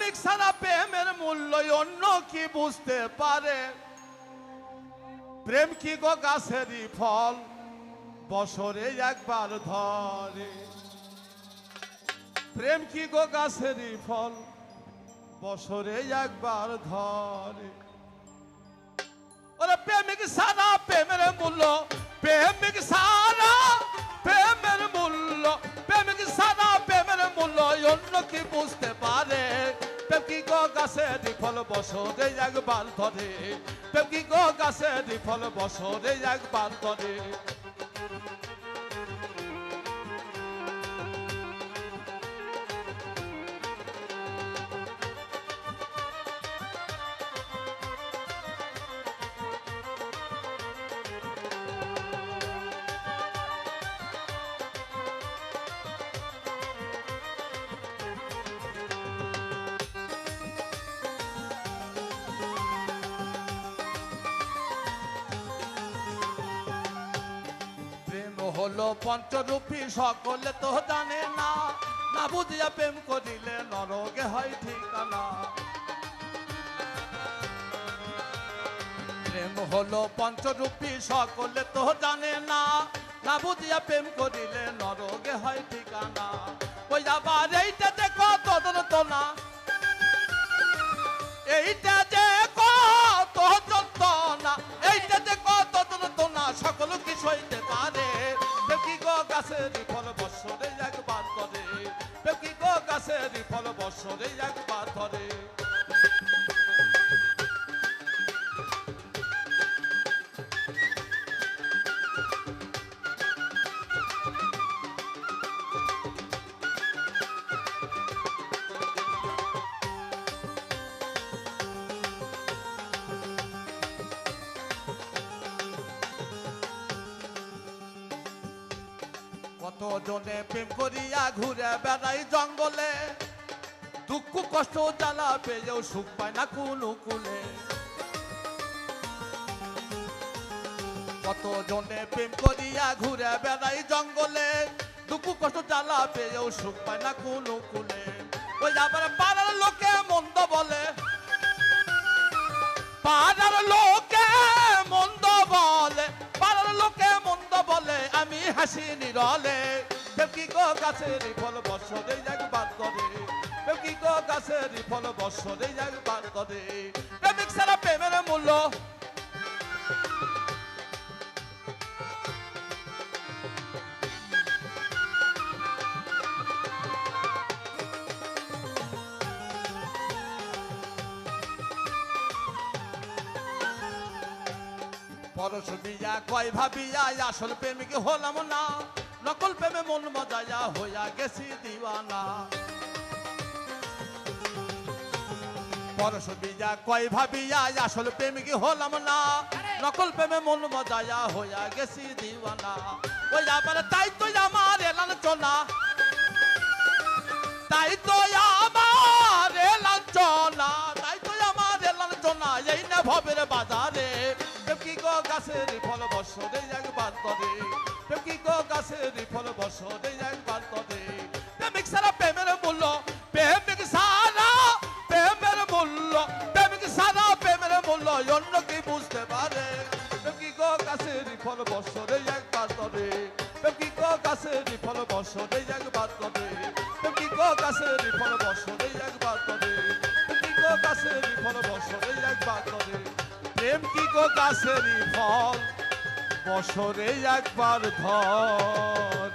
প্রেমিক ছাড়া প্রেমের মূল্য অন্য কি বুঝতে পারে? প্রেম কি গো গাছেরই ফল, বছরে একবার ধরে। প্রেম কি গো গাছেরই ফল, বছরে একবার ধরে। ওরে প্রেমিক ছাড়া প্রেমের মূল্য, প্রেমিক ছাড়া প্রেমের মূল্য, প্রেমিক ছাড়া প্রেমের মূল্য অন্য কি বুঝতে পারে? প্রেম কি গো গাছেরই ফল, বছরে একবার ধরে। প্রেম কি গো গাছেরই ফল, বছরে একবার ধরে। হলো পঞ্চরূপী সকলে তো জানে না, না বুঝিয়া প্রেম করিলে নরকে হয় ঠিকানা। প্রেম হলো পঞ্চরূপী সকলে তো জানে না, না বুঝিয়া প্রেম করিলে নরকে হয় ঠিকানা। ওই আবার এইটা যে কত যন্ত্রণা, এইটা যে কত যন্ত্রণা, এইটা যে কত যন্ত্রণা সকল কি সইতে পারে? প্রেম কি গো গাছেরই ফল, বছরে একবার ধরে। প্রেম কি গো গাছেরই ফল, বছরে একবার ধরে। কত জনে প্রেম করিয়া ঘুরে বেড়াই জঙ্গলে, দুঃখ কষ্ট জ্বালা পেয়েও সুখ পায় না কোনো কুলে। কত জনে প্রেম করিয়া ঘুরে বেড়াই জঙ্গলে, দুঃখ কষ্ট জ্বালা পেয়েও সুখ পায় না কোনো কুলে। ওই আবার পাড়ার লোকে মন্দ বলে, পাড়ার লোকে মন্দ বলে, পাড়ার লোকে মন্দ বলে, আমি হাসি নিরলে। প্রেম কি গো গাছেরই ফল, বছরে একবার ধরে। প্রেম কি গো গাছেরই ফল, বছরে একবার ধরে। প্রেমিক ছাড়া প্রেমের মূল্য, পরশ দিয়া কয় ভাবিয়া আসল প্রেমিক হলাম না, নকল প্রেমে মন মজায়া হইয়া গেছি দিওয়ানা। পরশ দিয়া কয় ভাবিয়া আসল প্রেমিক হলাম না, নকল প্রেমে মন মজায়া হইয়া গেছি দিওয়ানা। ওই আবার তাই তো আমার লাঞ্ছনা, তাই তো আমার লাঞ্ছনা, তাই তো আমার লাঞ্ছনা এই না ভবের বাজারে। প্রেম কি গো গাছেরই ফল, বছরে একবার ধরে। প্রেম কি গো গাছেরই ফল, বছরে একবার ধরে। প্রেমিক ছাড়া প্রেমের মূল্য, প্রেমিক ছাড়া প্রেমের মূল্য, প্রেমিক ছাড়া প্রেমের মূল্য অন্য কি বুঝতে পারে? প্রেম কি গো গাছেরই ফল, বছরে একবার ধরে। প্রেম কি গো গাছেরই ফল, বছরে একবার ধরে। প্রেম কি গো গাছেরই ফল, বছরে একবার ধরে। প্রেম কি গো গাছেরই ফল, বছরে একবার ধরে। প্রেম কি গো গাছেরই ফল, বছরে একবার ধরে।